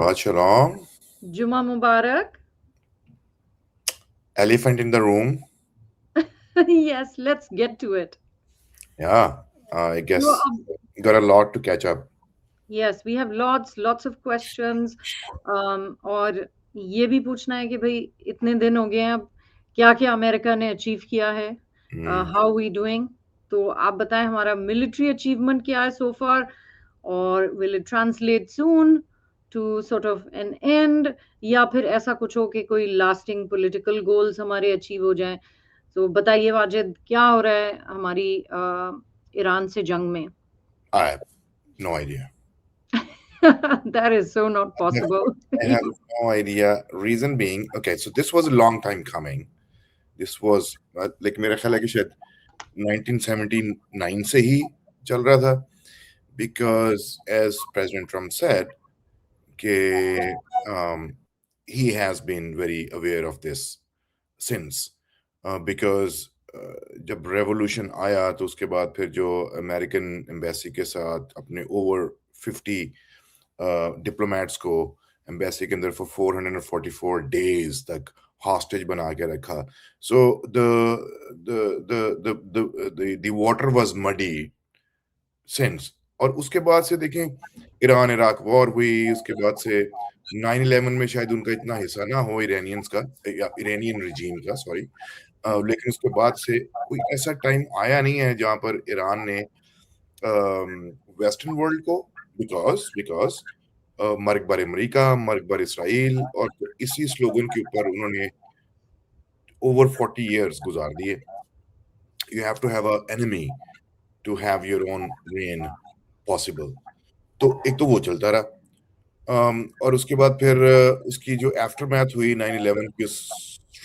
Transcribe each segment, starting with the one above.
Shabbat Shalom. Juma Mubarak. Elephant in the room. Yes, let's get to it. Yeah, I So, guess got a lot to catch up. yes, we have lots of questions. और ये भी पूछना है कि भाई इतने दिन हो गए हैं अब क्या क्या अमेरिका ने अचीव किया है, Hmm. How we doing. तो आप बताएं हमारा मिलिट्री अचीवमेंट क्या है सो फार, और will it translate soon to sort of an end, या फिर ऐसा कुछ हो कि कोई लास्टिंग पॉलिटिकल गोल्स हमारे अचीव हो जाएं। तो बताइए वाजिद, क्या हो रहा है हमारी ईरान से जंग में? I have no idea. That is so not I have, possible. I have no idea. Reason being, okay, so this was a long time coming. This was like मेरा ख्याल है कि शायद 1979 से ही चल रहा था, because as President Trump said कि he has been very aware of this since, because जब रेवोल्यूशन आया तो उसके बाद फिर जो अमेरिकन एम्बेसी के साथ अपने ओवर 50 डिप्लोमेट्स को एम्बेसी के अंदर फॉर 444 डेज तक हॉस्टेज बना के रखा। So the water was muddy since. और उसके बाद से देखें, ईरान इराक वॉर हुई, उसके बाद से 9/11 में शायद उनका इतना हिस्सा ना हो इरानियंस का, या इरानियन रिजीम का, सॉरी। लेकिन उसके बाद से कोई ऐसा टाइम आया नहीं है जहां पर ईरान ने वेस्टर्न वर्ल्ड को, बिकॉज बिकॉज मर्ग बर अमरीका, मर्ग बर इसराइल, और फिर इसी स्लोगन के ऊपर उन्होंने ओवर 40 इयर्स गुजार दिए। You have to have a enemy to have your own reign possible. तो एक तो वो चलता रहा। और उसके बाद फिर उसकी जो आफ्टर मैथ हुई 9/11 के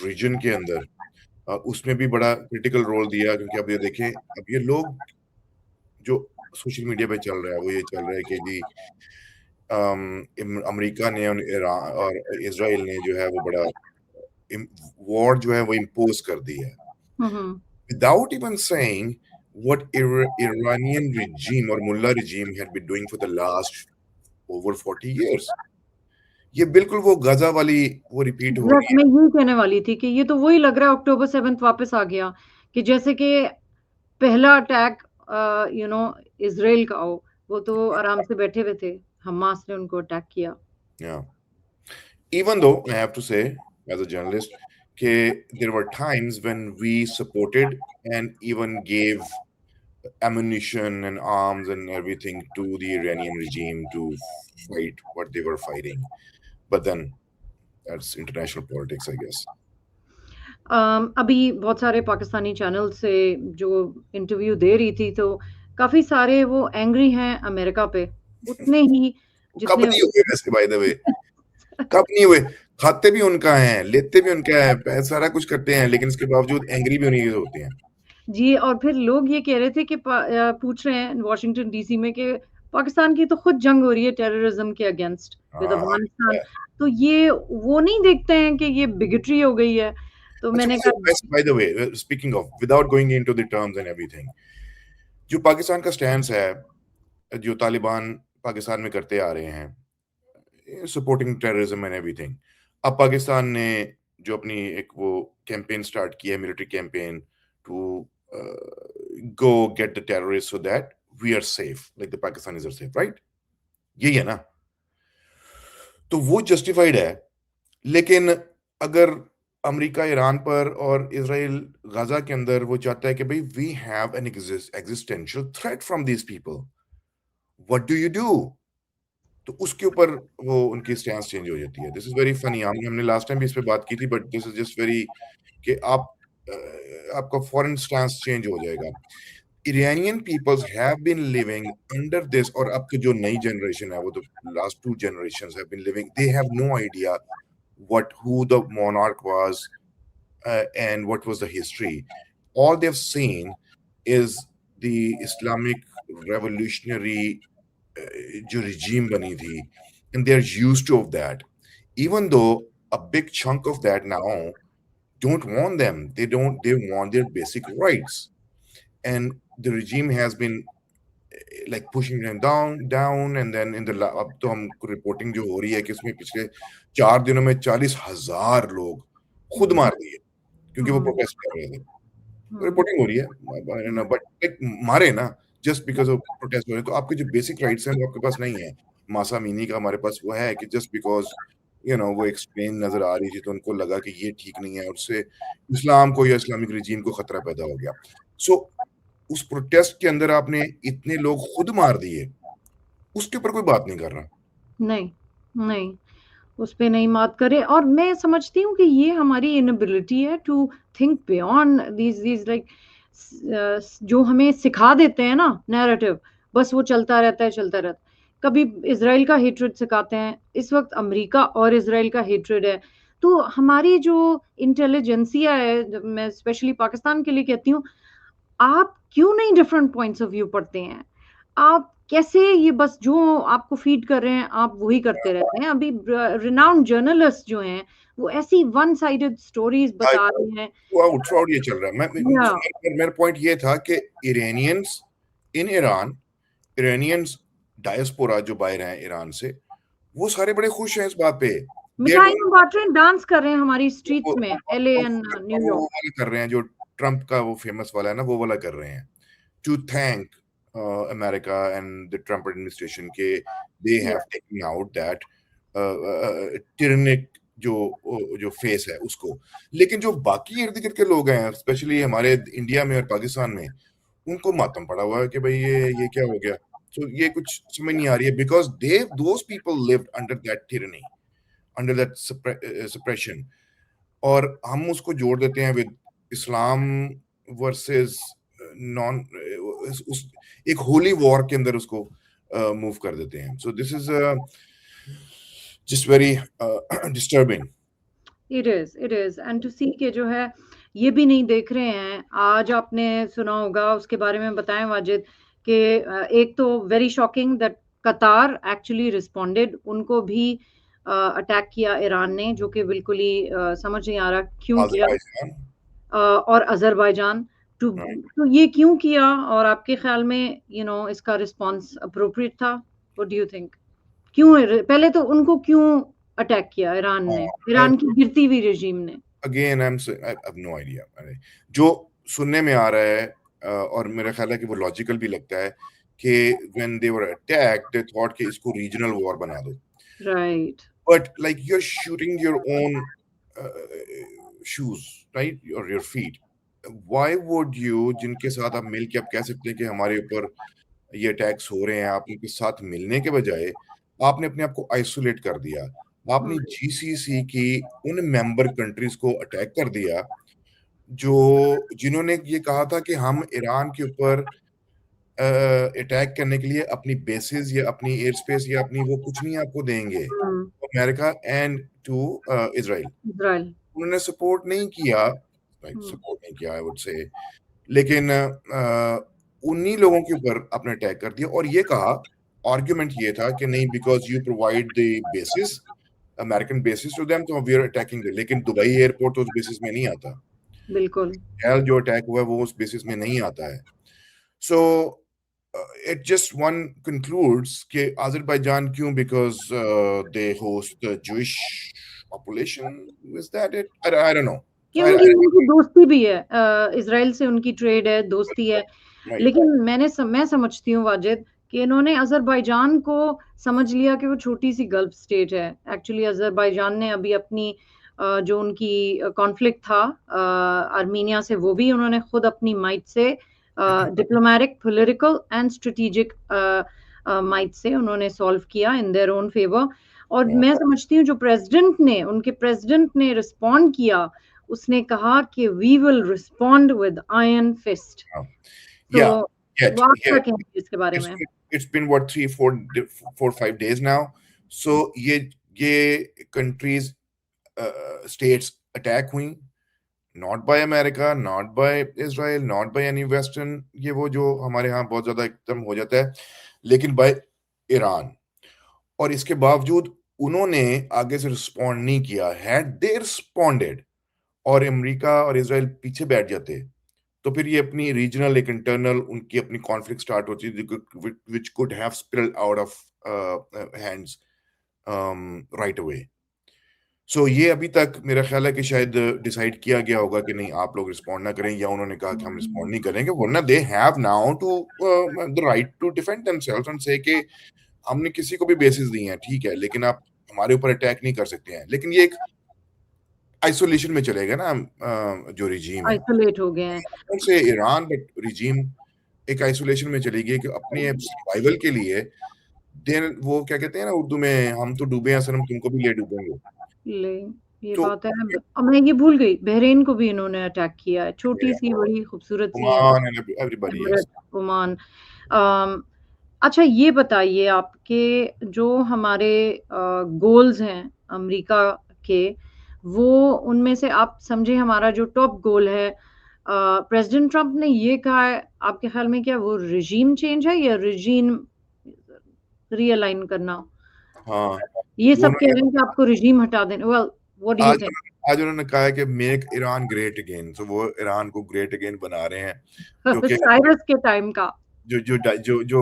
रीजन के अंदर, उसमें भी बड़ा क्रिटिकल रोल दिया, क्योंकि अब ये देखें, अब ये लोग जो सोशल मीडिया पे चल रहा है वो ये चल रहा है कि जी अमेरिका ने और ईरान और इसराइल ने जो है वो बड़ा वॉर जो है वो इम्पोज कर दी है, Mhm. without even saying what Iranian regime or mullah regime had been doing for the last over 40 years. ये बिल्कुल वो गाजा वाली वो रिपीट हो रही एग्जैक्ट, मैं यही कहने वाली थी कि ये तो वही लग रहा है, अक्टूबर 7th वापस आ गया, कि जैसे कि पहला अटैक यू नो इसराइल का हो, वो तो आराम से बैठे हुए थे, हमास ने उनको अटैक किया। है। Yeah. Even though I have to say, as a journalist, there were times when we supported and even gave ammunition and arms and everything to the Iranian regime to fight what they were fighting. But then that's international politics, I guess. अभी बहुत सारे Pakistani channel से जो interview दे रही थी, तो काफी सारे वो एंग्री हैं अमेरिका पे, उतने ही कब जितने नहीं हुए वैसे, बाय द वे? कब नहीं हुए? खाते भी उनका है, लेते भी उनका है, सारा कुछ करते हैं, लेकिन इसके बावजूद एंग्री भी उन्हीं के होते हैं। जी, और फिर लोग ये कह रहे थे कि पूछ रहे हैं वॉशिंगटन डीसी में कि पाकिस्तान की तो खुद जंग हो रही है टेररिज्म के अगेंस्ट विद हाँ। अफगानिस्तान, तो ये वो नहीं देखते हैं कि ये बिगेटरी हो गई है। तो अच्छा, मैंने कहा bye the way, speaking of, without going into the terms and everything, जो पाकिस्तान का स्टैंड है, जो तालिबान पाकिस्तान में करते आ रहे हैं, सपोर्टिंग टेररिज्म एंड एवरीथिंग, अब पाकिस्तान ने जो अपनी एक वो कैंपेन स्टार्ट किया है, military campaign, to go get the terrorist so that we are safe, like the Pakistanis are safe, right? यही है ना? तो वो जस्टिफाइड है। लेकिन अगर अमेरिका ईरान पर और इसराइल गाजा के अंदर वो चाहता है कि भाई we have an existential threat from these people, what do you do? तो उसके ऊपर वो उनकी स्टैंस चेंज हो जाती है। This is very funny. हमने लास्ट टाइम भी इस पे बात की थी, but this is just very कि आपका फॉरेन स्टैंस चेंज हो जाएगा। Iranian peoples have been living under this, और अब की जो नई जनरेशन है, वो तो last 2 generations have been living, they have no idea what who the monarch was, and what was the history. All they've seen is the Islamic revolutionary जो regime बनी थी, and they're used to of that. Even though a big chunk of that now don't want them, they want their basic rights, and the regime has been like pushing them down and then in the अब तो हमको reporting जो हो रही है कि इसमें पिछले 4 दिनों में 40,000 लोग खुद मार दिए क्योंकि वो प्रोटेस्ट कर रहे थे। रिपोर्टिंग हो रही है बट लाइक मारे ना जस्ट बिकॉज ऑफ प्रोटेस्ट हो रहे हैं, तो आपके जो बेसिक राइट्स हैं वो आपके पास नहीं है। मासा मीनी का हमारे पास वो है कि जस्ट बिकॉज वो एक्सप्लेन नजर आ रही थी तो उनको लगा कि ये ठीक नहीं है, उससे इस्लाम को या इस्लामिक रिजीम को खतरा पैदा हो गया। सो उस प्रोटेस्ट के अंदर आपने इतने लोग खुद मार दिए, उसके ऊपर कोई बात नहीं कर रहा। नहीं, नहीं, उस पे नहीं बात करें। और मैं समझती हूँ कि ये हमारी इनएबिलिटी है to think beyond these like जो हमें सिखा देते हैं ना नैरेटिव, बस वो चलता रहता है, चलता रहता है। कभी इज़राइल का हेट्रेड सिखाते हैं, इस वक़्त अमेरिका और इज़राइल का हेट्रेड है। तो हमारी जो इंटेलिजेंसिया है, मैं स्पेशली पाकिस्तान के लिए कहती हूँ, आप क्यों नहीं डिफरेंट पॉइंट्स ऑफ व्यू पढ़ते हैं? आप कैसे ये बस जो आपको फीड कर रहे हैं, आप वही करते रहते हैं? अभी रिनाउंड जर्नलिस्ट जो हैं, वो ऐसी वन साइडेड स्टोरीज़ बता रहे हैं। थ्रू आउट ये चल रहा है। या मेरा पॉइंट ये था कि Iranians in Iran, Iranians diaspora जो बाहर हैं ईरान से, वो सारे बड़े खुश हैं इस बात पे। मिठाइयाँ बाँट रहे हैं, डांस कर रहे हैं हमारी स्ट्रीट्स में, एलए एंड वो न्यूयॉर्क। वाला कर रहे हैं जो ट्रम्प का वो फेमस वाला है ना, वो वाला कर रहे हैं to thank America and the Trump administration के they have taken out that tyrannic जो फेस है उसको। लेकिन जो बाकी इर्द गिर्द के लोग हैं, स्पेशली हमारे इंडिया में और पाकिस्तान में, उनको मातम पड़ा हुआ है कि भाई ये क्या हो गया। सो ये कुछ समझ नहीं आ रही है because those people lived under that tyranny, under that suppression, और हम उसको जोड़ देते हैं विद इस्लाम वर्सेस नॉन, उस एक होली वॉर के अंदर उसको मूव कर देते हैं। So this is just very disturbing. It is end to see के जो है ये भी नहीं देख रहे हैं। आज आपने सुना होगा, उसके बारे में बताएं वाजिद, कि एक तो वेरी शॉकिंग दैट कतार एक्चुअली रिस्पोंडेड, उनको भी अटैक किया ईरान ने, जो कि बिल्कुल ही समझ नहीं आ रहा क्यों किया। और अजरबैजान तो ये क्यों किया, और आपके ख्याल में इसका रिस्पांस अप्रोप्रिएट था? What do you think? क्यों पहले तो उनको क्यों अटैक किया ईरान ने, ईरान की गिरती हुई रेजिम ने? Again I have no idea. जो सुनने में आ रहा है और मेरा ख्याल है कि वो लॉजिकल भी लगता है कि when they were attacked they thought कि इसको रीजनल वॉर बना दो, right. But like you are shooting your own shoes, right, और your feet. Why would you, जिनके साथ आप मिल के आप कह सकते हैं कि हमारे ऊपर ये अटैक्स हो रहे हैं, आप उनके साथ मिलने के बजाय आपने अपने आप को आइसोलेट कर दिया। आपने जीसीसी की उन मेंबर कंट्रीज को अटैक कर दिया जो जिन्होंने ये कहा था कि हम ईरान के ऊपर अटैक करने के लिए अपनी बेसिस या अपनी एयर स्पेस या अपनी वो कुछ नहीं आपको देंगे। America and to Israel, Israel उन्होंने सपोर्ट नहीं किया, सपोर्ट नहीं किया आई वुड से, लेकिन उन्हीं लोगों के ऊपर आपने अटैक कर दिया और ये कहा, आर्ग्यूमेंट ये था कि नहीं because you provide the basis, American basis to them, तो वी आर अटैकिंग। लेकिन दुबई एयरपोर्ट तो उस बेसिस में नहीं आता, बिल्कुल। जो अटैक हुआ है वो उस बेसिस में नहीं आता है। सो it just one concludes कि Azerbaijan क्यों, because they host the Jewish population, is that it? I don't know. कि उनकी दोस्ती भी है, इजराइल से उनकी ट्रेड है, दोस्ती है। लेकिन मैं समझती हूँ वाजिद कि इन्होंने अजरबैजान को समझ लिया कि वो छोटी सी गल्फ स्टेट है। एक्चुअली अजरबैजान ने अभी अपनी जो उनकी कॉन्फ्लिक्ट था आर्मीनिया से, वो भी उन्होंने खुद अपनी might say, diplomatic, political and strategic might say उन्होंने सॉल्व किया इन देयर ओन फेवर। और मैं समझती हूँ जो उनके प्रेसिडेंट ने रिस्पॉन्ड किया, उसने कहा कि we will respond with iron fist. तो इसके बारे में it's been what 3-4-5 days now, so ये countries states attack हुई, not by America, not by Israel, not by any western, ये वो जो हमारे यहाँ बहुत ज्यादा एकदम हो जाता है, लेकिन by ईरान। और इसके बावजूद उन्होंने आगे से रिस्पॉन्ड नहीं किया। had they responded और अमेरिका और इजराइल पीछे बैठ जाते तो फिर ये अपनी रीजनल एक इंटरनल उनकी अपनी कॉन्फ्लिक्ट स्टार्ट होती है which could have spilled out of hands right away. So ये अभी तक मेरा ख्याल है कि शायद डिसाइड किया गया होगा कि नहीं आप लोग रिस्पॉन्ड ना करें, या उन्होंने कहा कि हम रिस्पॉन्ड नहीं करेंगे, वरना they have now to the right to defend themselves and say कि हमने किसी को भी बेसिस दी हैं, ठीक है, लेकिन आप हमारे ऊपर अटैक नहीं कर सकते हैं। लेकिन ये एक आइसोलेशन में चलेगा ना, जो रिजीम है आइसोलेट हो गए हैं। से ईरान, बट रिजीम एक आइसोलेशन में चली गई कि अपने सर्वाइवल के लिए देन वो क्या कहते हैं ना उर्दू में, हम तो डूबे हैं सनम तुमको भी ले डूबेंगे। ले ये तो बात है। अब मैं ये भूल गई, बहरीन को भी इन्होंने अटैक किया है, छोटी सी बड़ी खूबसूरत सी Oman and everybody, yes. Emirate, Oman. अच्छा ये बताइए आपके जो हमारे गोल्स हैं अमेरिका के, वो उनमें से आप समझे हमारा जो टॉप गोल है, प्रेसिडेंट ट्रम्प ने ये कहा है, आपके ख्याल में क्या वो रिजीम चेंज है या रिजीम रीअलाइन करना? हाँ, ये वो सब कह उन्होंने रहे हैं कि आपको रिजीम हटा देना। वेल, व्हाट डू यू आज थिंक? आज उन्होंने कहा है कि मेक ईरान ग्रेट अगेन, तो वो ईरान को ग्रेट अगेन बना रहे हैं, जो कि साइरस के टाइम का। जो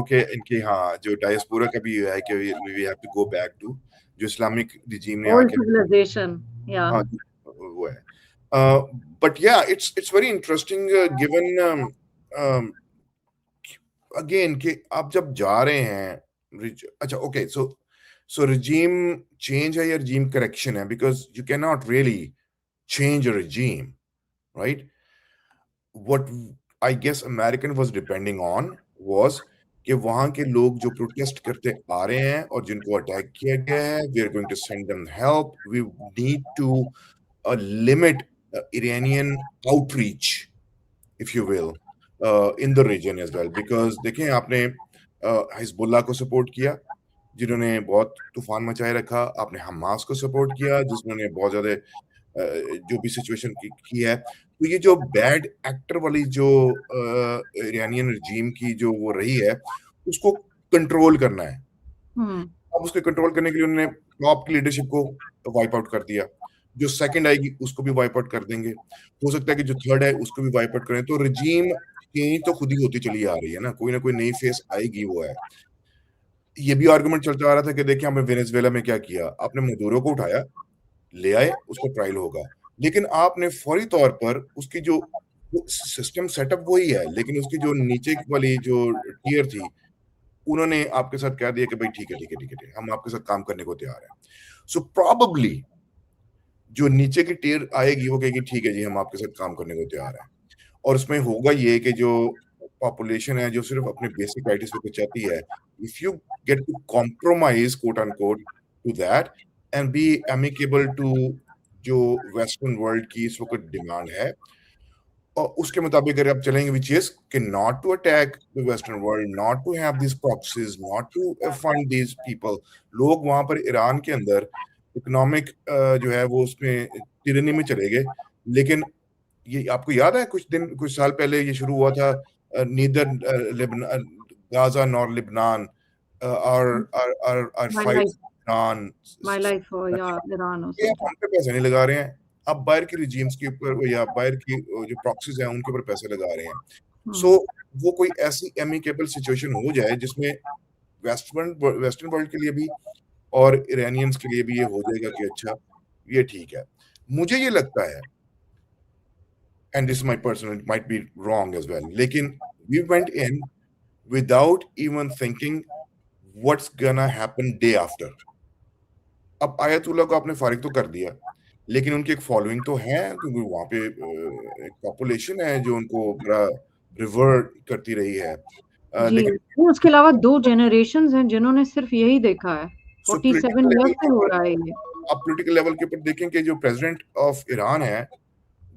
कि इनके, हाँ, जो डायस्पोरा का भी है कि we have to go back to जो इस्लामिक रिजीम ने ओल्ड आके, सिविलाइजेशन, या हाँ, वो है। But yeah it's very interesting given again कि आप जब जा रहे हैं, अच्छा ओके, सो रिजीम चेंज है या रिजीम करेक्शन है, because you can not really change a regime, right? What I guess American was depending on was कि वहां के लोग जो प्रोटेस्ट करते आ रहे हैं और जिनको अटैक किया गया है, we are going to send them help, we need to limit Iranian outreach, if you will, in the region as well. Because देखें आपने हिजबुल्लाह को सपोर्ट किया जिन्होंने बहुत तूफान मचाए रखा, आपने हमास को सपोर्ट किया जिन्होंने बहुत ज्यादा जो भी सिचुएशन की है। तो ये जो बैड एक्टर वाली जो इरानियन रजीम की जो वो रही है, उसको कंट्रोल करना है। हम्म अब उसको कंट्रोल करने के लिए उन्होंने टॉप की लीडरशिप को वाइप आउट कर दिया, जो सेकंड आएगी उसको भी वाइप आउट कर देंगे, हो सकता है कि जो थर्ड है उसको भी वाइप आउट करें। तो रजीम चेंज तो खुद ही होती चली आ रही है ना कोई नई फेस आएगी, वो है। ये भी आर्गुमेंट चलता आ रहा था कि देखिए हमने वेनेजुएला में क्या किया, आपने मदुरो को उठाया, ले आए, उसका ट्रायल होगा, लेकिन आपने फौरी तौर पर उसकी जो सिस्टम सेटअप वही है, लेकिन उसकी जो नीचे वाली जो टीयर थी, उन्होंने आपके साथ कह दिया कि भाई ठीक है ठीक है ठीक है ठीक है, हम आपके साथ काम करने को तैयार हैं। सो प्रोबेबली जो नीचे की टीयर आएगी वो कहेगी ठीक है जी, हम आपके साथ काम करने को तैयार हैं। और उसमें होगा ये कि जो पॉपुलेशन है जो सिर्फ अपने बेसिक राइट्स पे चाहती है, if you get to compromise quote unquote to that and be amicable to जो वेस्टर्न वर्ल्ड की इस वक्त डिमांड है, और उसके मुताबिक अगर आप चलेंगे, विच इज कि not to attack the western world, not to have this proxies, not to fund these people. लोग वहां पर ईरान के अंदर इकोनॉमिक जो है वो उसमें तिरनी में चले गए। लेकिन ये आपको याद है कुछ साल पहले ये शुरू हुआ था, नीदर गाजा नॉर लिबनान और my fight life, Iran, my life या ईरान और ये हम समथिंग। पे पैसे नहीं लगा रहे हैं, अब बाहर की रिजीम्स के ऊपर या बाहर की जो प्रॉक्सीज हैं उनके ऊपर पैसे लगा रहे हैं। सो वो कोई ऐसी एमिकेबल सिचुएशन हो जाए जिसमें वेस्टर्न वर्ल्ड के लिए भी और ईरानियंस के लिए भी ये हो जाएगा कि अच्छा ये ठीक है। मुझे ये लगता है, and this my personal, it might be wrong as well, लेकिन we went in without even thinking what's gonna happen day after. अब आयतुल्लाह को आपने फारिग तो कर दिया, लेकिन उनकी एक फॉलोइंग तो है, क्योंकि वहाँ पे एक पॉपुलेशन है जो उनको बड़ा रिवर्ट करती रही है। जी, लेकिन नहीं उसके अलावा 2 जनरेशंस हैं जिन्होंने सिर्फ यही देखा है। सो 47 पॉलिटिकल लेवल ईयर्स के से हो ऊपर, रहा है ये। आप पॉलिटिकल लेवल के ऊपर देखें कि जो प्रेसिडेंट ऑफ ईरान है,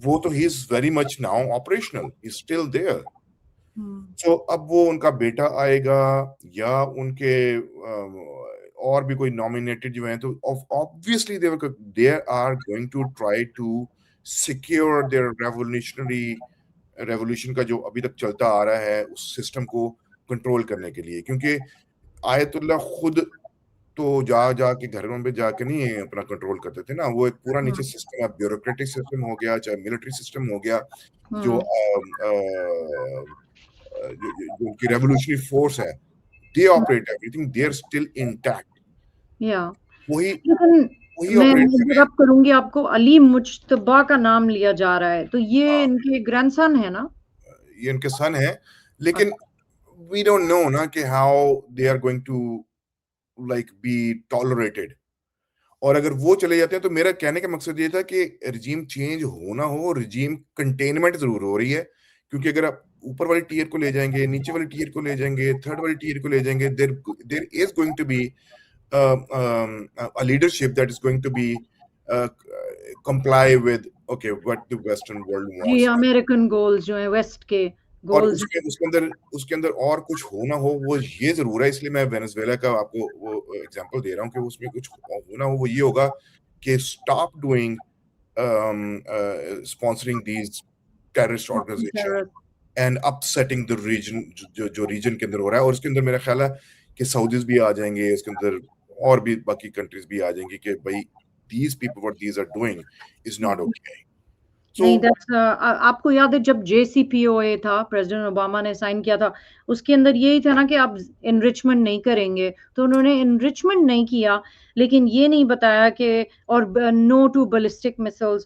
वो तो he is very much now operational, he is still there. Hmm, so अब वो उनका बेटा आएगा या उनके और भी कोई नॉमिनेटेड जो हैं, तो obviously they are going to try to secure their revolution का जो अभी तक चलता आ रहा है उस सिस्टम को कंट्रोल करने के लिए, क्योंकि आयतुल्लाह खुद तो जा के घरों में जाके नहीं अपना कंट्रोल करते थे ना, वो एक पूरा नीचे हुँ, सिस्टम, ब्यूरोक्रेटिक सिस्टम हो गया, चाहे मिलिट्री सिस्टम हो गया, जो हुँ, जो उनकी रेवोल्यूशनरी फोर्स है, they operate everything, they are still intact. Yeah वही लेकिन वही मैं ऑपरेट कर रहे हैं। इंटरप्ट करूँगी आपको, अली मुज्तबा का नाम लिया जा रहा है, तो ये हाँ, इनके ग्रैंडसन है ना? ये इनके सन है, लेकिन अच्छा, वी डोंट नो ना कि how they are going to like be tolerated. और अगर वो चले जाते हैं, तो मेरा कहने का मकसद ये था कि रिजीम चेंज होना हो, रिजीम कंटेनमेंट ज़रूर हो रही है, क्योंकि अगर आप ऊपर वाले टियर को ले जाएँगे, नीचे वाले टियर को ले जाएँगे, थर्ड वाले टियर को ले जाएँगे, there is going to be a leadership that is going to be comply with okay what the Western world जी, wants. अमेरिकन गोल्स जो हैं, वेस्ट के और गोल्स उसके उसके अंदर और कुछ होना हो, वो ये ज़रूर है, इसलिए मैं वेनेज़ुएला का आपको वो एग्ज़ाम्पल दे रहा हूँ कि उसमें कुछ होना हो, वो ये होगा कि stop doing sponsoring these terrorist organization हैं। एंड अपसेटिंग द रीजन, जो रीजन के अंदर हो रहा है। और उसके अंदर मेरा ख्याल है कि सऊदीज़ भी आ जाएँगे, इसके अंदर और भी बाकी कंट्रीज़ भी आ जाएँगी कि भई these people what these are doing is not hmm. Okay. So नहीं, आपको याद है जब जेसीपीओए था, प्रेज़िडेंट ओबामा ने साइन किया था, उसके अंदर यही था ना कि आप एनरिचमेंट नहीं करेंगे, तो उन्होंने एनरिचमेंट नहीं किया, लेकिन ये नहीं बताया कि और no to ballistic missiles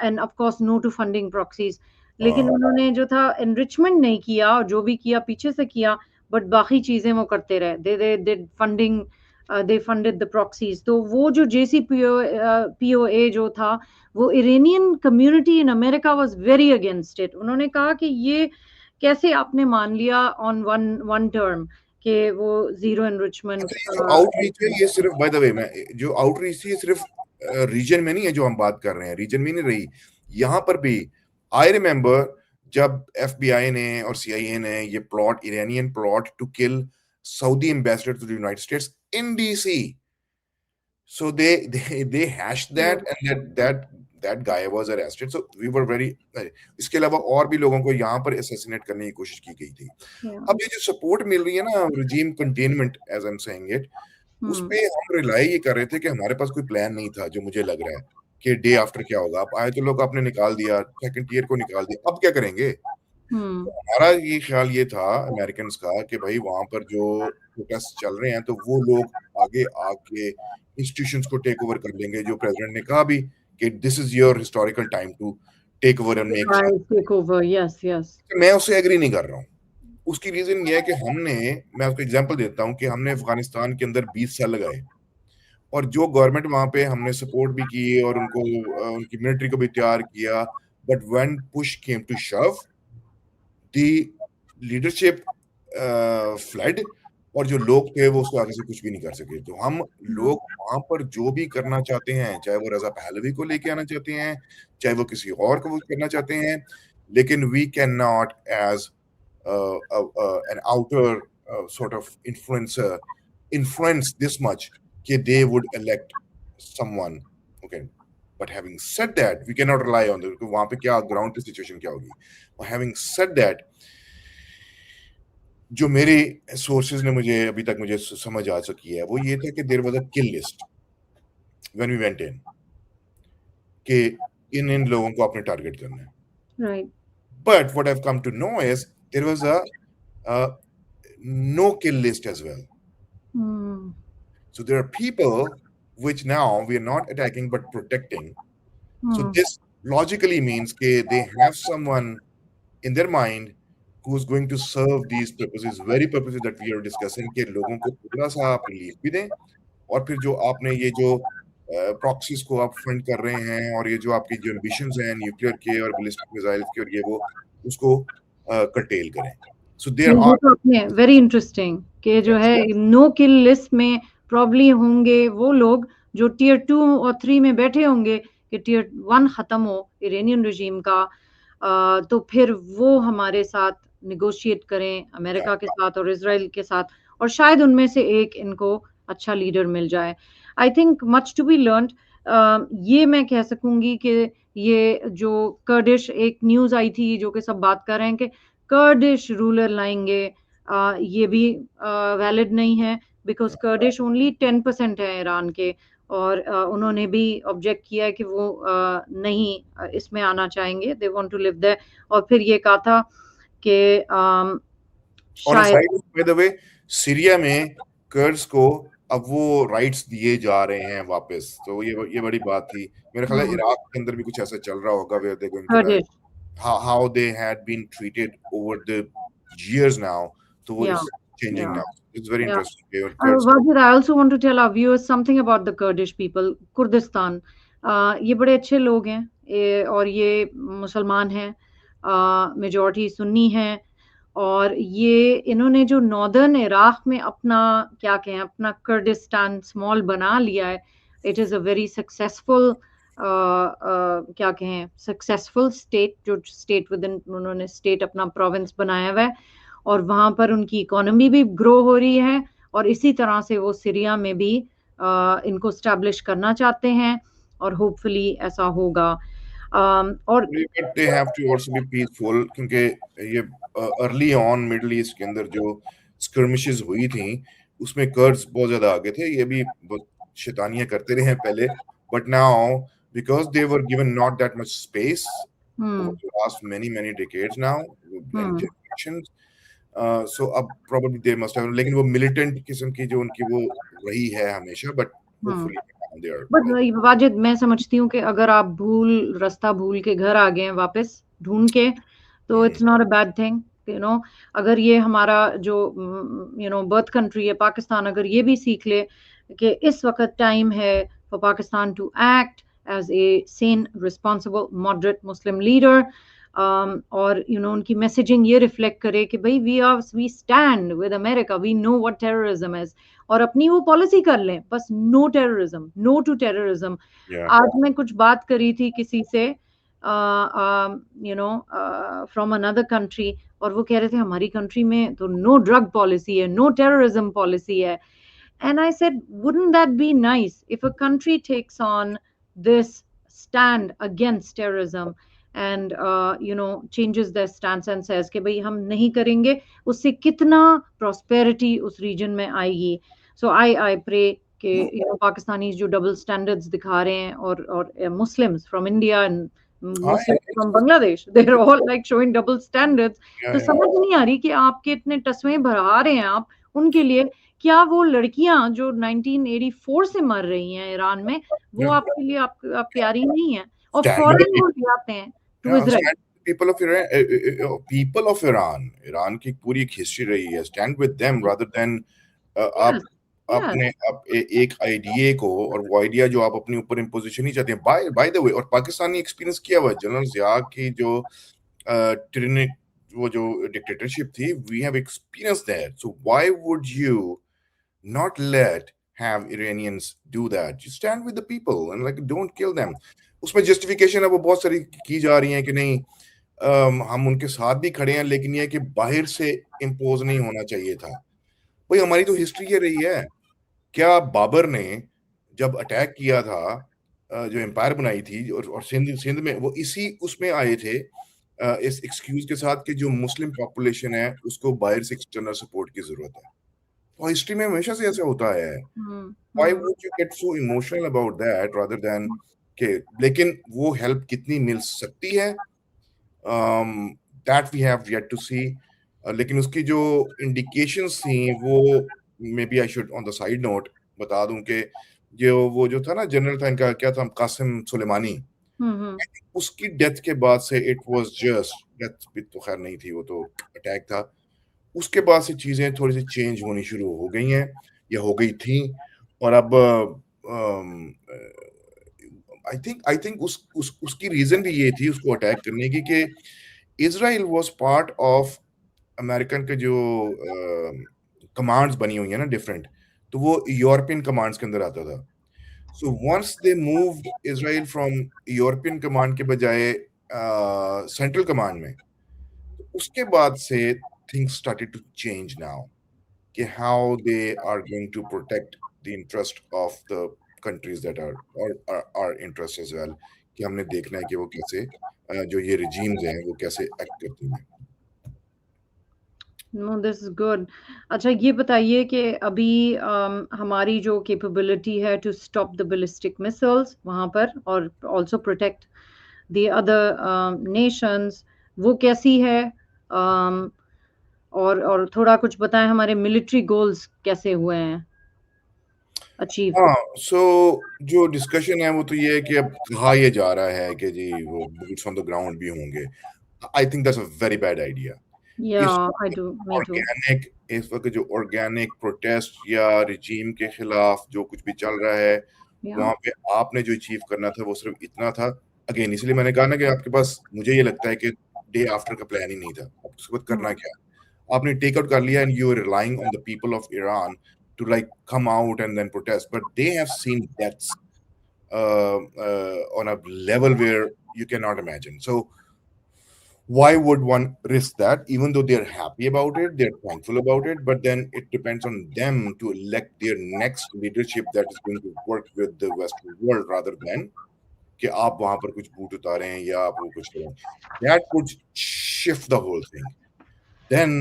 and of course no to funding proxies. लेकिन हाँ, उन्होंने जो था एनरिचमेंट नहीं किया, और जो भी किया पीछे से किया, बट बाकी चीज़ें वो करते रहे। They did funding, they funded the proxies. तो वो जो पीओए जो था, वो Iranian community in America was very against it. उन्होंने कहा कि ये कैसे आपने मान लिया ऑन वन वन टर्म कि वो ज़ीरो एनरिचमेंट अच्छा, ये जो आउटरीच है, ये सिर्फ बाय द वे मैं जो आउटरीच थी, ये सिर्फ रीजन में नहीं है जो हम बात कर रहे हैं, रीजन में नहीं रही। यहाँ पर भी आई रिमेंबर जब एफबीआई ने और सीआईए ने ये plot, Iranian plot to kill Saudi ambassador to the United States in DC, so they hashed that, hmm, and that guy was arrested, so we were very इसके अलावा और भी लोगों को यहाँ पर असैसिनेट करने की कोशिश की गई थी। या अब ये जो सपोर्ट मिल रही है ना regime containment as I am saying it, hmm, उसपे हम रिलाई ये कर रहे थे कि हमारे पास कोई प्लान नहीं था, जो मुझे लग रहा है कि डे आफ्टर क्या होगा। अब आयतुल्लाह को आपने निकाल दिया, सेकंड टियर को निकाल दिया, अब क्या करेंगे? हुँ, तो हमारा ये ख्याल ये था अमेरिकन्स का कि भाई वहाँ पर जो प्रोटेस्ट चल रहे हैं, तो वो लोग आगे आके इंस्टीट्यूशंस को टेक ओवर कर लेंगे, जो प्रेज़िडेंट ने कहा भी कि this is your historical time to take over and make change. Right, take over, yes, yes. मैं उससे एग्री नहीं कर रहा हूँ। उसकी रीज़न ये है कि मैं आपको एग्ज़ाम्पल देता हूँ कि हमने अफ़गानिस्तान के अंदर 20 साल लगाए, और जो गवर्नमेंट वहाँ पे हमने सपोर्ट भी की और उनको उनकी मिलिट्री को भी तैयार किया, but when push came to shove, the leadership fled, और जो लोग थे वो उसको आगे से कुछ भी नहीं कर सके। तो हम हुँ, लोग वहाँ पर जो भी करना चाहते हैं, चाहे वो रज़ा पहलवी को लेके आना चाहते हैं, चाहे वो किसी और को वो करना चाहते हैं, लेकिन we can not as an outer sort of influence this much कि they would elect someone. Okay, but having said that, we cannot rely on the वहाँ पे क्या ग्राउंड की सिचुएशन क्या होगी। Having said that, जो मेरे सोर्सेज ने मुझे अभी तक मुझे समझ आ सकी है, वो ये था कि there was a kill list when we went in, कि इन इन लोगों को आपने टारगेट करना है। Right, but what I have come to know is there was a no kill list as well. Hmm, So there are people which now we are not attacking but protecting. So hmm, this logically means that they have someone in their mind who is going to serve these purposes, very purposes that we are discussing, कि लोगों को थोड़ा सा आप relief भी दें, और फिर जो आपने ये जो प्रॉक्सीज को आप फंड कर रहे हैं, और ये जो आपकी जो एम्बिशंस हैं न्यूक्लियर के और बैलिस्टिक मिसाइल्स के और ये वो, उसको curtail करें। So there नहीं, ये are तो आपने वेरी इंटरेस्टिंग कि जो yes, है नो किल लिस्ट में प्रॉब्ली होंगे वो लोग जो टियर 2 और 3 में बैठे होंगे कि टियर 1 खत्म हो इरानियन रिजीम का, तो फिर वो हमारे साथ नेगोशिएट करें yeah, अमेरिका के साथ और इज़राइल के साथ, और शायद उनमें से एक इनको अच्छा लीडर मिल जाए। I think much to be learned. ये मैं कह सकूँगी कि ये जो कर्डिश एक न्यूज़ आई थी जो कि सब बात कर रहे हैं कि कर्डिश रूलर लाएँगे, ये भी वैलिड नहीं है। बिकॉज कर्डिश ओनली 10% है ईरान के, और उन्होंने भी ऑब्जेक्ट किया है कि वो नहीं इसमें आना चाहेंगे, they want to live there. और फिर ये कहा था कि ऑन शायद side by the way, Syria में कर्ड्स को अब वो राइट्स दिए जा रहे हैं वापस, तो ये बड़ी बात थी। मेरा ख्याल है इराक के अंदर भी कुछ ऐसा चल रहा होगा, where they going to Kurdish, how they had been treated over the years now, तो वो या is changing या now. It's very या interesting. They were Kurds. Wajid, I also want to tell our viewers something about the Kurdish people, Kurdistan. ये बड़े अच्छे लोग हैं, और ये मुसलमान हैं, मेजॉरिटी सुन्नी हैं, और ये इन्होंने जो नॉर्दर्न इराक में अपना क्या कहें अपना कुर्दिस्तान स्मॉल बना लिया है, it is a very successful क्या कहें सक्सेसफुल स्टेट, जो स्टेट विद इन उन्होंने स्टेट अपना प्रोविंस बनाया हुआ है, और वहाँ पर उनकी इकोनॉमी भी ग्रो हो रही है, और इसी तरह से वो सीरिया में भी इनको स्टैब्लिश करना चाहते हैं, और होपफुली ऐसा होगा। और But they have to also be peaceful, क्योंकि ये अर्ली ऑन मिडिल ईस्ट के अंदर जो स्कर्मिशेस हुई थी उसमें कर्ड्स बहुत ज्यादा आगे थे। ये भी बहुत शैतानियां करते रहे हैं पहले, but now because they were given not that much space over the last many decades now and generations, so अब probably they must have, लेकिन वो militant किस्म की जो उनकी वो रही है हमेशा, but hopefully now they are but Wajid, मैं समझती हूँ कि अगर आप रास्ता भूल के घर आ गए हैं वापस ढूंढ के, तो it's not a bad thing, you know. अगर ये हमारा जो बर्थ कंट्री है पाकिस्तान, अगर ये भी सीख ले कि इस वक्त टाइम है for Pakistan to act as a sane responsible moderate Muslim leader, और उनकी मैसेजिंग ये रिफ्लेक्ट करे कि भाई we stand with America, we know what terrorism is, और अपनी वो पॉलिसी कर लें, बस no terrorism, no to terrorism. आज मैं कुछ बात करी थी किसी से फ्रॉम अनदर कंट्री, और वो कह रहे थे हमारी कंट्री में तो नो ड्रग पॉलिसी है, नो टेररिज्म पॉलिसी है। And I said, wouldn't that be nice if a country takes on this stand against terrorism and changes their stance and says कि भाई हम नहीं करेंगे, उससे कितना prosperity उस region में आएगी। So I pray कि पाकिस्तानी जो डबल स्टैंडर्ड्स दिखा रहे हैं, और Muslims from India and Muslims from Bangladesh, they're all like showing double standards. तो समझ नहीं आ रही कि आपके इतने तस्वीरें भरा रहे हैं आप उनके लिए, क्या वो लड़कियां जो 1984 से मर रही हैं ईरान में, वो आपके लिए आप प्यारी नहीं है, और फौरन वो ले आते हैं to Israel. people of Iran, Iran की पूरी एक हिस्ट्री रही है, stand with them rather than आप अपने एक आइडिया को, और वो आइडिया जो आप अपने ऊपर इम्पोजिशन नहीं चाहते हैं। बाय द वे, और पाकिस्तानी एक्सपीरियंस किया हुआ जनरल ज़िया की जो tyrannic वो जो डिक्टेटरशिप थी, we have experience that, so why would you not let have Iranians do that? You stand with the people and like don't kill them. उसमें जस्टिफिकेशन है वो बहुत सारी की जा रही है कि नहीं हम उनके साथ भी खड़े हैं, लेकिन ये कि बाहर से इम्पोज नहीं होना चाहिए था। भाई हमारी तो हिस्ट्री ये रही है। क्या बाबर ने जब अटैक किया था, जो एम्पायर बनाई थी, और सिंध में, वो इसी उसमें आए थे इस एक्सक्यूज के साथ कि जो मुस्लिम पॉपुलेशन है उसको बाहर से एक्सटर्नल सपोर्ट की जरूरत है। और हिस्ट्री में हमेशा से ऐसा होता है। Why would you get so emotional about that rather than के, लेकिन वो हेल्प कितनी मिल सकती है that we have yet to see. लेकिन उसकी जो इंडिकेशंस थी वो, maybe I should on the side note बता दूं कि वो जो था ना जनरल था इनका, क्या था, कासिम सुलेमानी, उसकी डेथ के बाद से इट वाज जस्ट डेथ भी तो खैर नहीं थी, वो तो अटैक था। उसके बाद से चीजें थोड़ी सी चेंज होनी शुरू हो गई हैं या हो गई थी, और अब आई थिंक उसकी रीजन भी ये थी उसको अटैक करने की कि Israel was part of American के जो कमांड्स बनी हुई है ना डिफरेंट, तो वो यूरोपियन कमांड्स के अंदर आता था। So once they moved Israel from European command के बजाय सेंट्रल कमांड में, तो उसके बाद से things started to change now, how they are going to protect the interest of the countries that are our interest as well, कि हमने देखना है कि वो कैसे जो ये regimes हैं वो कैसे act करती हैं। No, this is good. अच्छा, ये बताइए कि अभी हमारी जो कैपेबिलिटी है to stop the ballistic missiles वहाँ पर और also protect the other nations, वो कैसी है? अम, और थोड़ा कुछ बताएँ हमारे मिलिट्री गोल्स कैसे हुए हैं अचीव? हाँ, सो जो डिस्कशन है वो तो ये है कि अब कहा ये जा रहा है कि जी वो बूट्स ऑन द ग्राउंड भी होंगे। I think that's a very bad idea. या, इस आई वक़्त डू, मी टू। इस वक़्त जो ऑर्गेनिक प्रोटेस्ट या रिजीम के खिलाफ जो कुछ भी चल रहा है, या। वहाँ पे आपने जो अचीव करना था वो सिर्फ़ इतना था। अगेन इसलिए मैंने कहा ना कि आपके पास मुझे ये लगता है कि डे आफ्टर का प्लान ही नहीं था। अब उसके बाद करना हुँ, क्या? आपने टेक आउट कर लिया and you are relying on the people of Iran to like come out and then protest, but they have seen deaths on a level where you cannot imagine. So why would one risk that? Even though they're happy about it, they're thankful about it, but then it depends on them to elect their next leadership that is going to work with the Western world rather than कि आप वहां पर कुछ boot उतारें या आप वो कुछ करें. That would shift the whole thing. Then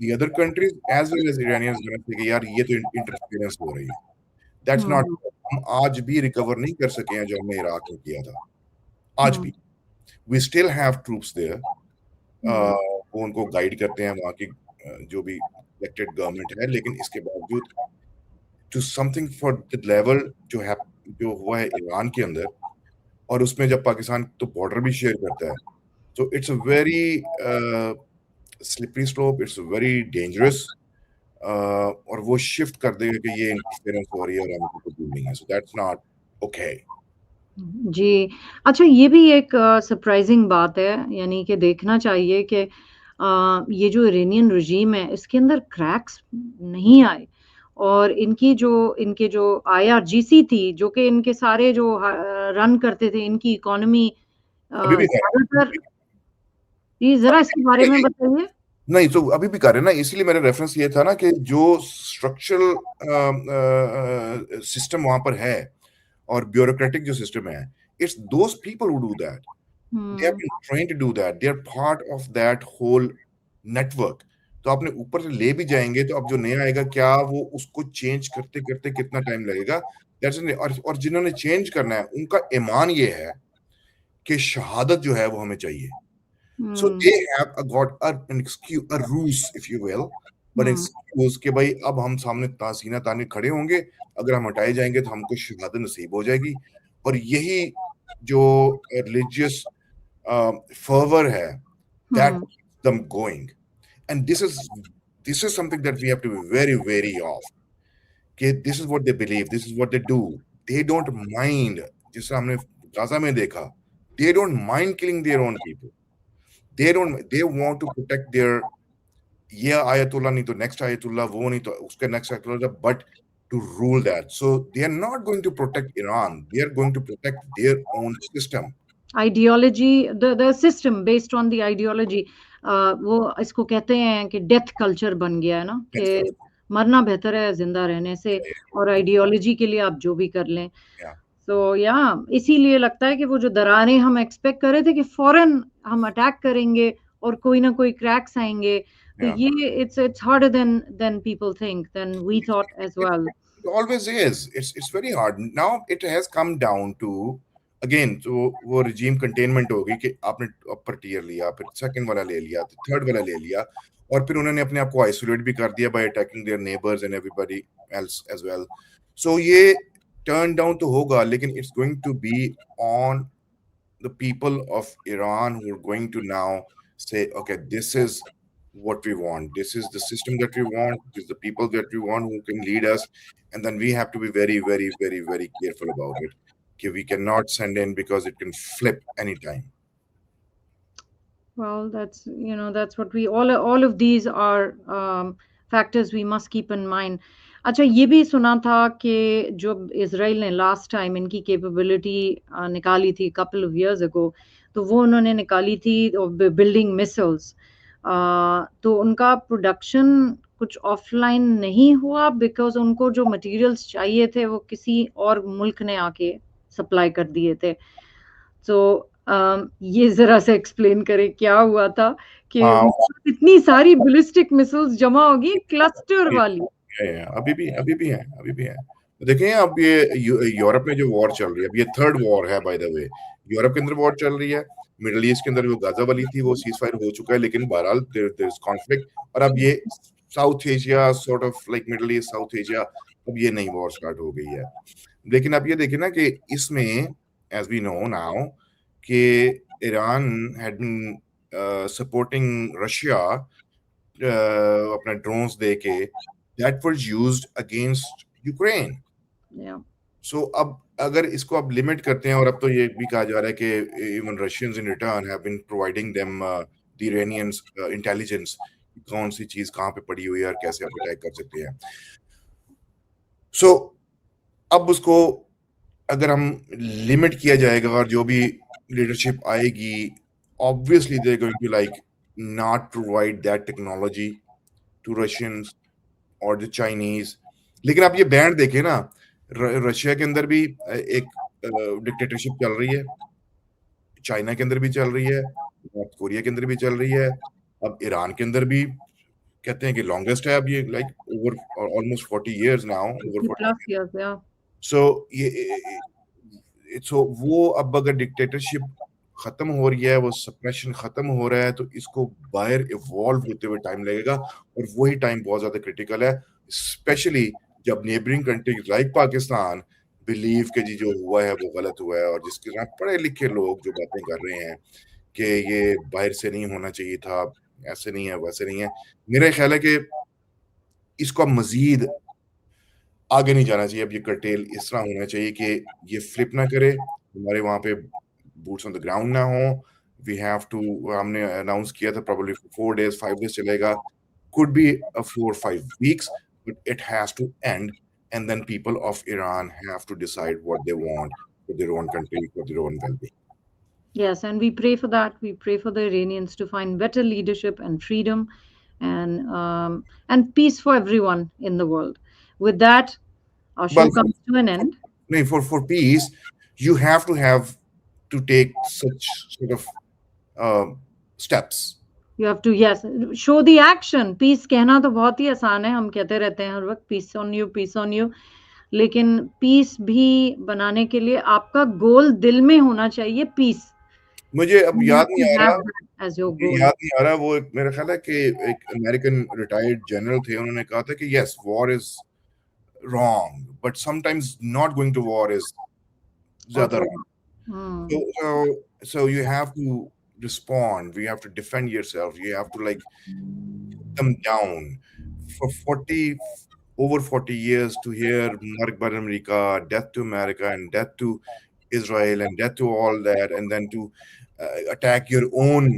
the other countries as well as Iranians gonna say कि यार ये तो interference हो रही है. That's not. हुँ, हम आज भी रिकवर नहीं कर सके हैं जो हमने इराक में किया था. आज हुँ, भी. We still have troops there. हुँ, वो उनको गाइड करते हैं वहाँ की जो भी इलेक्टेड गवर्नमेंट है, लेकिन इसके बावजूद to something for the level जो हुआ है ईरान के अंदर, और उसमें जब पाकिस्तान तो बॉर्डर भी शेयर करता है, तो it's a very slippery slope, it's very dangerous, और वो शिफ्ट कर देगा कि ये इंटरफेरेंस हो रही है और हमको कबूल नहीं है, सो दैट्स नॉट ओके. जी। अच्छा, ये भी एक सरप्राइज़िंग बात है, यानी कि देखना चाहिए कि ये जो इरानियन रेजीम है, इसके अंदर क्रैक्स नहीं आए और इनके जो आईआरजीसी थी, जो कि इनके सारे जो रन करते थे, इनकी इकोनॉमी अभी भी कर ज़्यादातर। रहे जी, ज़रा इसके बारे में हैं. बताइए? नहीं, तो अभी भी कर रहे हैं ना, इसीलिए मेरा रेफरेंस ये था ना कि जो स्ट्रक्चरल सिस्टम वहां पर है और ब्यूरोक्रेटिक जो सिस्टम है, it's those people who do that. They have um, been trained to do that, they are part of that whole network. तो आपने ऊपर से ले भी जाएंगे तो अब जो नया आएगा क्या वो उसको चेंज करते करते कितना टाइम लगेगा. और जिन्होंने चेंज करना है उनका ईमान ये है कि शहादत जो है वो हमें चाहिए. So hmm, they have got an excuse, a ruse, if you will, but hmm, excuse कि भाई अब हम सामने सीना ताने खड़े होंगे, अगर हम हटाए जाएंगे तो हमको शहादत नसीब हो जाएगी. और यही जो रिलीजियस fervor है, that hmm, keeps them going. And this is something that we have to be very wary of. कि this is what they believe, this is what they do. They don't mind. जिस हमने Gaza में देखा, they don't mind killing their own people. They want to protect their, ये Ayatollah नहीं तो next Ayatollah, वो नहीं तो उसके next Ayatollah, but to rule that. So they are not going to protect Iran. They are going to protect their own system. Ideology, the system based on the ideology. वो इसको कहते हैं कि death culture बन गया है ना, That's कि right. मरना बेहतर है ज़िंदा रहने से और आइडियोलॉजी के लिए आप जो भी कर लें। Yeah, तो या इसीलिए लगता है कि वो जो दरारें हम एक्सपेक्ट कर रहे थे कि फ़ौरन हम अटैक करेंगे और कोई ना कोई क्रैक्स आएँगे, तो yeah. ये it's harder than people think, then we thought as It, well. it always is. It's very hard. Now it has come down to again, तो वो regime containment हो गई कि आपने अपर टीयर लिया, फिर सेकंड वाला ले लिया, थर्ड वाला ले लिया, और फिर उन्होंने अपने आप को आइसोलेट भी कर दिया by attacking their neighbors and everybody else as well. So ये turn down तो होगा, लेकिन it's going to be on the people of Iran who are going to now say, okay, this is what we want. This is the system that we want. This is the people that we want who can lead us. And then we have to be very, very, very, very careful about it. Okay, we cannot send in because it can flip anytime. Well, that's what we all of these are factors we must keep in mind. अच्छा, ये भी सुना था कि जब Israel ने last time इनकी capability निकाली थी कपल ऑफ इयर्स अगो, तो वो उन्होंने निकाली थी बिल्डिंग मिसाइल्स। तो उनका प्रोडक्शन कुछ ऑफलाइन नहीं हुआ बिकॉज़ उनको जो मटेरियल्स चाहिए थे वो किसी और मुल्क ने आके सप्लाई कर दिए थे। So ये ज़रा सा एक्सप्लेन करें क्या हुआ था कि हाँ, उनके पास इतनी सारी बैलिस्टिक मिसाइल्स जमा हो गई क्लस्टर वाली? अभी भी है, अभी भी है। देखें अब ये यूरोप में जो वॉर चल रही है, अब ये थर्ड वॉर है बाय द वे। यूरोप के अंदर वॉर चल रही है, मिडल ईस्ट के अंदर जो गाज़ा वाली थी वो सीज़फायर हो चुका है, लेकिन बहरहाल देयर इज़ कॉन्फ्लिक्ट। और अब ये south Asia sort of like middle east, south Asia, अब ये नई वॉर स्टार्ट हो गई है। लेकिन आप ये देखिए ना कि इसमें एज़ वी नो नाउ कि Iran had been supporting Russia अपना ड्रोन्स देके, that was used against Ukraine. Yeah so अब अगर इसको अब लिमिट करते हैं, और अब तो ये भी कहा जा रहा है कि even Russians in return have been providing them the Iranians intelligence, कौन सी चीज कहाँ पे पड़ी हुई है और कैसे आप अटैक कर सकते हैं। सो अब उसको अगर हम लिमिट किया जाएगा, और जो भी लीडरशिप आएगी, obviously they going to like not provide that technology to Russians और द चाइनीज। लेकिन आप ये बैंड देखें ना, रशिया के अंदर भी एक डिक्टेटरशिप चल रही है, चाइना के अंदर भी चल रही है, नॉर्थ कोरिया के अंदर भी चल रही है, अब ईरान के अंदर भी कहते हैं कि लॉन्गेस्ट है अब ये, like over almost 40 years now, over 50 40। Plus years या सो ये सो वो अब अगर डिक्टेटरशिप खत्म हो रही है, वो सप्रेशन खत्म हो रहा है, तो इसको बाहर इवॉल्व होते हुए टाइम लगेगा, और वही टाइम बहुत ज्यादा क्रिटिकल है, स्पेशली जब neighbouring countries like Pakistan believe के जी जो हुआ है वो गलत हुआ है, और जिसके साथ पढ़े लिखे लोग जो बातें कर रहे हैं कि ये बाहर से नहीं होना चाहिए था, ऐसे नहीं है वैसे नहीं है। मेरा ख्याल है कि इसको अब मजीद आगे नहीं जाना चाहिए। अब ये कर्टेल इस तरह होना चाहिए कि ये फ्लिप ना करे, हमारे वहाँ पे बूट्स ऑन द ग्राउंड ना हो। वी हैव टू, हमने अनाउंस किया था प्रोबेबली 4 डेज 5 डेज चलेगा, could be a 4 or 5 weeks, but it has to end, and then people of Iran have to decide what they want for their own country, for their own well-being. Yes, and we pray for that. We pray for the Iranians to find better leadership and freedom and peace for everyone in the world. With that, our Well, show comes to an end. no, for peace, you have to take such sort of steps. You have to, yes, show the action. Peace कहना तो बहुत ही आसान है, हम कहते रहते हैं हर वक्त peace on you, लेकिन पीस भी बनाने के लिए आपका गोल दिल में होना चाहिए, पीस। मुझे अब याद नहीं आ रहा, एज योर मुझे गोल। याद नहीं आ रहा, वो मेरा ख्याल है कि एक अमेरिकन रिटायर्ड जनरल थे, उन्होंने कहा था कि yes war is wrong, but sometimes not going to war is zyada wrong. So you have to respond. You have to defend yourself. You have to like put them down. For 40 years to hear Mark Bar America, death to America, and death to Israel, and death to all that, and then to attack your own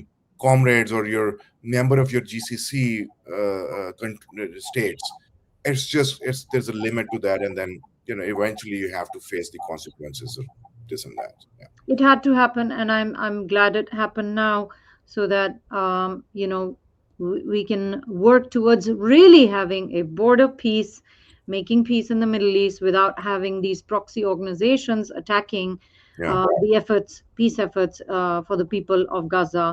comrades or your member of your GCC states. It's just there's a limit to that, and then eventually you have to face the consequences of this and that. Yeah. It had to happen, and I'm glad it happened now, so that we can work towards really having a border peace, making peace in the Middle East without having these proxy organizations attacking the peace efforts for the people of Gaza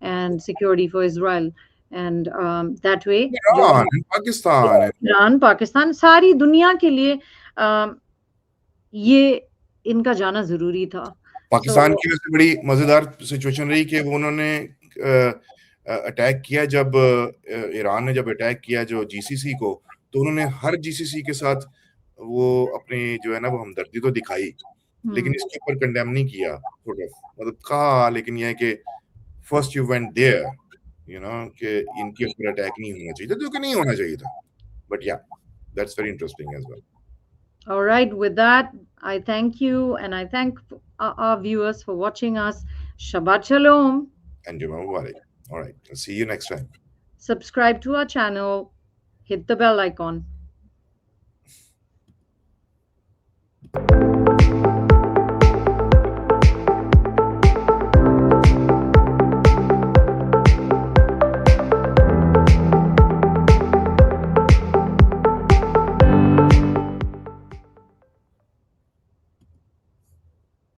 and security for Israel. And that way, Iran and Pakistan. Iran, Pakistan, सारी दुनिया के लिए ये इनका जाना जरूरी था। पाकिस्तान की वजह से बड़ी मजेदार सिचुएशन रही कि वो उन्होंने अटैक किया, जब ईरान ने जब अटैक किया जो जीसीसी को, तो उन्होंने हर जीसीसी के साथ वो अपनी जो है ना वो हमदर्दी तो दिखाई, लेकिन इसके ऊपर कंडेम नहीं किया, मतलब कहा, लेकिन यह है कि फर्स्ट यू वेंट देयर, कि इनके ऊपर अटैक नहीं होना चाहिए था, जो कि नहीं होना चाहिए था, but yeah that's very interesting as well. All right, with that, I thank you, and I thank our viewers for watching us. Shabbat Shalom. And Juma Mubarak. All right, I'll see you next time. Subscribe to our channel, hit the bell icon.